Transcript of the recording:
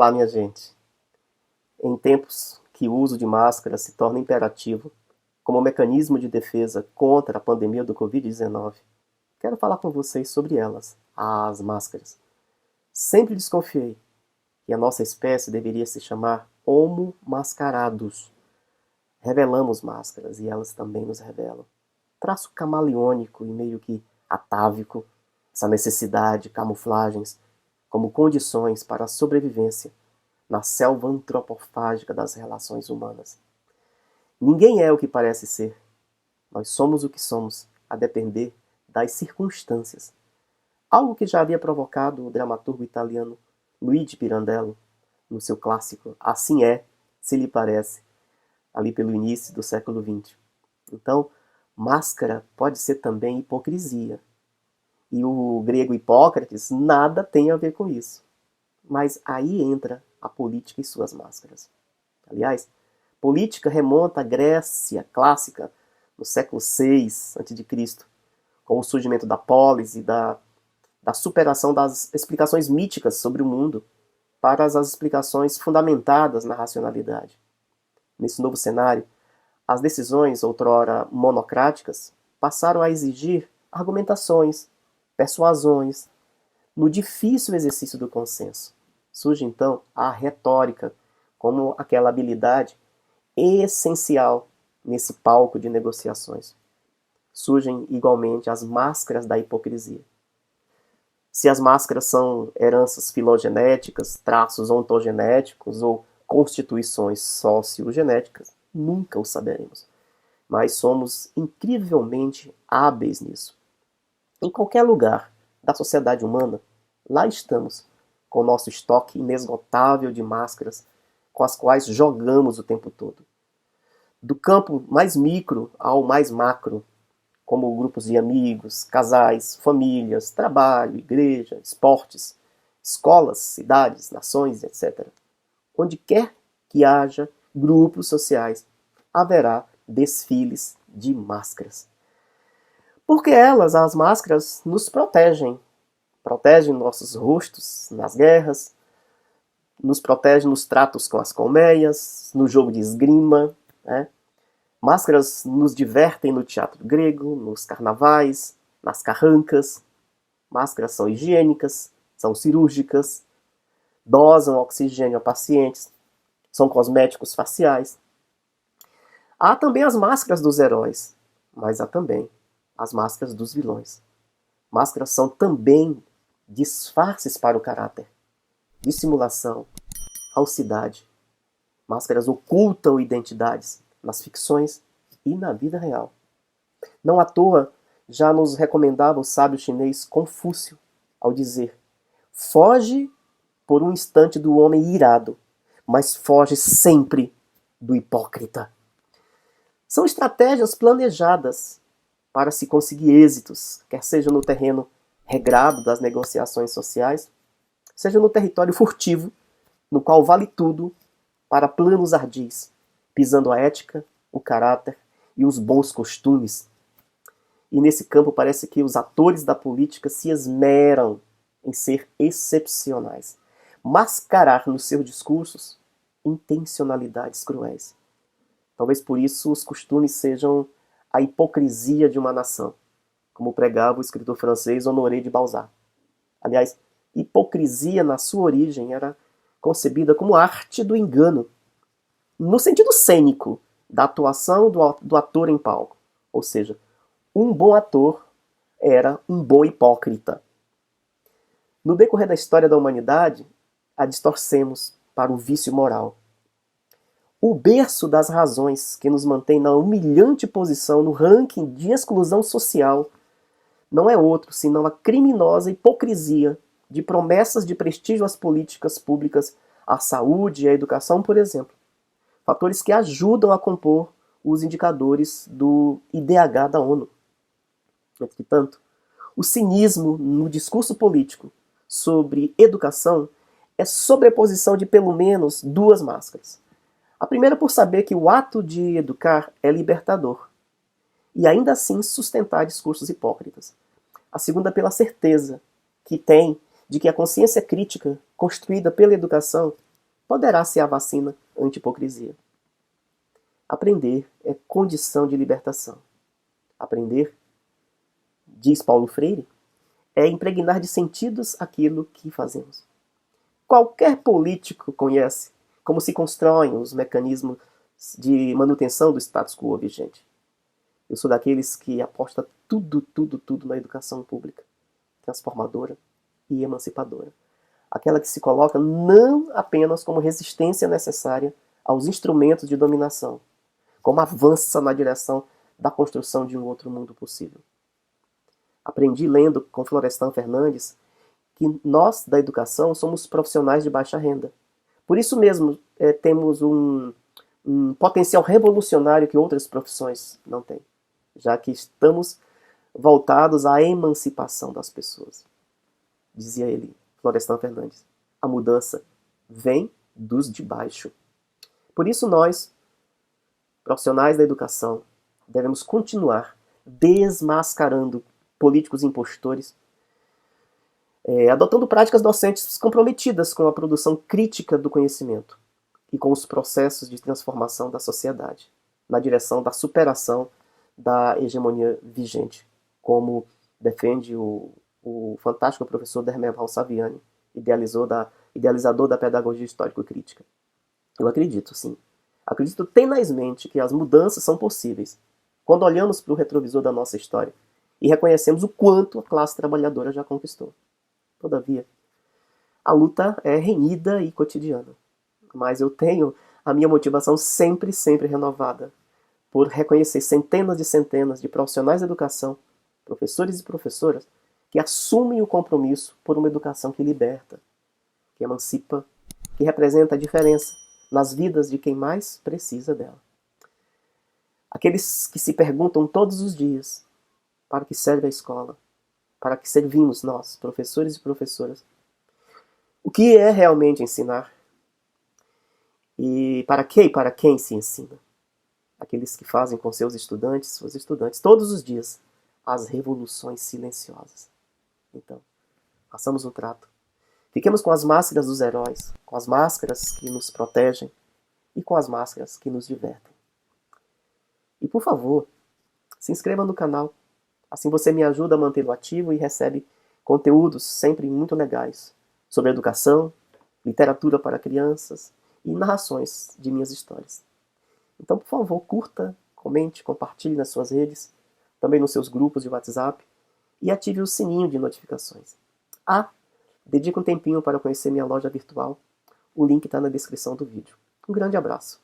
Olá, minha gente. Em tempos que o uso de máscara se torna imperativo como mecanismo de defesa contra a pandemia do Covid-19, quero falar com vocês sobre elas, as máscaras. Sempre desconfiei que a nossa espécie deveria se chamar Homo mascarados. Revelamos máscaras e elas também nos revelam. Traço camaleônico e meio que atávico, essa necessidade de camuflagens como condições para a sobrevivência na selva antropofágica das relações humanas. Ninguém é o que parece ser. Nós somos o que somos, a depender das circunstâncias. Algo que já havia provocado o dramaturgo italiano Luigi Pirandello no seu clássico Assim é, se lhe parece, ali pelo início do século XX. Então, máscara pode ser também hipocrisia. E o grego Hipócrates nada tem a ver com isso. Mas aí entra a política e suas máscaras. Aliás, política remonta à Grécia clássica, no século VI a.C., com o surgimento da polis e da superação das explicações míticas sobre o mundo para as explicações fundamentadas na racionalidade. Nesse novo cenário, as decisões, outrora monocráticas, passaram a exigir argumentações, persuasões, no difícil exercício do consenso. Surge então a retórica como aquela habilidade essencial nesse palco de negociações. Surgem igualmente as máscaras da hipocrisia. Se as máscaras são heranças filogenéticas, traços ontogenéticos ou constituições sociogenéticas, nunca o saberemos. Mas somos incrivelmente hábeis nisso. Em qualquer lugar da sociedade humana, lá estamos, com o nosso estoque inesgotável de máscaras com as quais jogamos o tempo todo. Do campo mais micro ao mais macro, como grupos de amigos, casais, famílias, trabalho, igreja, esportes, escolas, cidades, nações, etc. Onde quer que haja grupos sociais, haverá desfiles de máscaras. Porque elas, as máscaras, nos protegem. Protegem nossos rostos nas guerras, nos protege nos tratos com as colmeias, no jogo de esgrima, né? Máscaras nos divertem no teatro grego, nos carnavais, nas carrancas. Máscaras são higiênicas, são cirúrgicas, dosam oxigênio a pacientes, são cosméticos faciais. Há também as máscaras dos heróis, mas há também as máscaras dos vilões. Máscaras são também disfarces para o caráter, dissimulação, falsidade. Máscaras ocultam identidades nas ficções e na vida real. Não à toa, já nos recomendava o sábio chinês Confúcio ao dizer: foge por um instante do homem irado, mas foge sempre do hipócrita. São estratégias planejadas para se conseguir êxitos, quer seja no terreno regrado das negociações sociais, seja no território furtivo, no qual vale tudo para planos ardis, pisando a ética, o caráter e os bons costumes. E nesse campo parece que os atores da política se esmeram em ser excepcionais, mascarar nos seus discursos intencionalidades cruéis. Talvez por isso os costumes sejam a hipocrisia de uma nação, como pregava o escritor francês Honoré de Balzac. Aliás, hipocrisia na sua origem era concebida como arte do engano, no sentido cênico da atuação do ator em palco. Ou seja, um bom ator era um bom hipócrita. No decorrer da história da humanidade, a distorcemos para o vício moral. O berço das razões que nos mantém na humilhante posição no ranking de exclusão social não é outro senão a criminosa hipocrisia de promessas de prestígio às políticas públicas, à saúde e à educação, por exemplo. Fatores que ajudam a compor os indicadores do IDH da ONU. Entretanto, o cinismo no discurso político sobre educação é sobreposição de pelo menos duas máscaras. A primeira por saber que o ato de educar é libertador e ainda assim sustentar discursos hipócritas. A segunda pela certeza que tem de que a consciência crítica construída pela educação poderá ser a vacina anti-hipocrisia. Aprender é condição de libertação. Aprender, diz Paulo Freire, é impregnar de sentidos aquilo que fazemos. Qualquer político conhece como se constroem os mecanismos de manutenção do status quo vigente. Eu sou daqueles que aposta tudo na educação pública, transformadora e emancipadora. Aquela que se coloca não apenas como resistência necessária aos instrumentos de dominação, como avança na direção da construção de um outro mundo possível. Aprendi lendo com Florestan Fernandes que nós, da educação, somos profissionais de baixa renda. Por isso mesmo, temos um potencial revolucionário que outras profissões não têm, já que estamos voltados à emancipação das pessoas. Dizia ele, Florestan Fernandes, a mudança vem dos de baixo. Por isso nós, profissionais da educação, devemos continuar desmascarando políticos impostores, adotando práticas docentes comprometidas com a produção crítica do conhecimento e com os processos de transformação da sociedade, na direção da superação da hegemonia vigente, como defende o fantástico professor Dermeval Saviani, idealizador da pedagogia histórico-crítica. Eu acredito, sim. Acredito tenazmente que as mudanças são possíveis quando olhamos para o retrovisor da nossa história e reconhecemos o quanto a classe trabalhadora já conquistou. Todavia, a luta é renhida e cotidiana, mas eu tenho a minha motivação sempre renovada por reconhecer centenas e centenas de profissionais da educação, professores e professoras, que assumem o compromisso por uma educação que liberta, que emancipa, que representa a diferença nas vidas de quem mais precisa dela. Aqueles que se perguntam todos os dias para que serve a escola, para que servimos nós, professores e professoras, o que é realmente ensinar e para que e para quem se ensina. Aqueles que fazem com seus estudantes, suas estudantes, todos os dias, as revoluções silenciosas. Então, façamos um trato. Fiquemos com as máscaras dos heróis, com as máscaras que nos protegem e com as máscaras que nos divertem. E por favor, se inscreva no canal. Assim você me ajuda a mantê-lo ativo e recebe conteúdos sempre muito legais sobre educação, literatura para crianças e narrações de minhas histórias. Então, por favor, curta, comente, compartilhe nas suas redes, também nos seus grupos de WhatsApp e ative o sininho de notificações. Dedique um tempinho para conhecer minha loja virtual. O link está na descrição do vídeo. Um grande abraço.